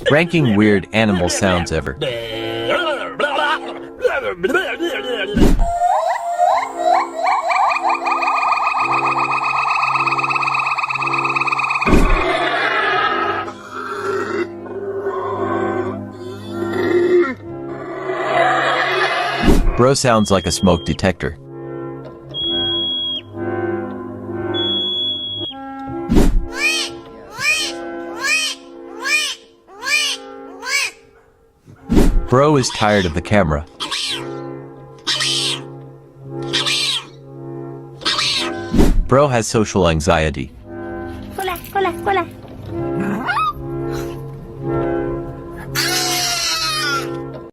Ranking weird animal sounds ever. Bro sounds like a smoke detector. Bro is tired of the camera. Bro has social anxiety. Cola, cola, cola.